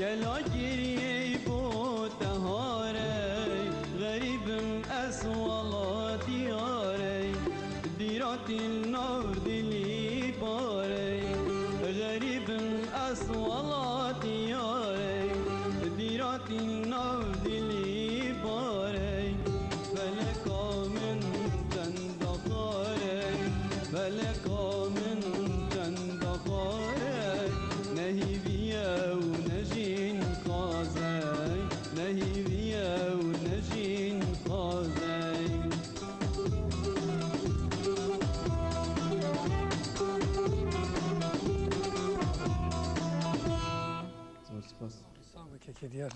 گلا گریه بو تهاره غریبم اسوالا دیاره دیراتی نو دلی پاره غریبم اسوالا دیاره دیراتی نو دلی پاره فلکا من تندخاره فلکا من تندخاره نهی بیا و نجین خازه نهی بیا و نجین خازه سلام که دیار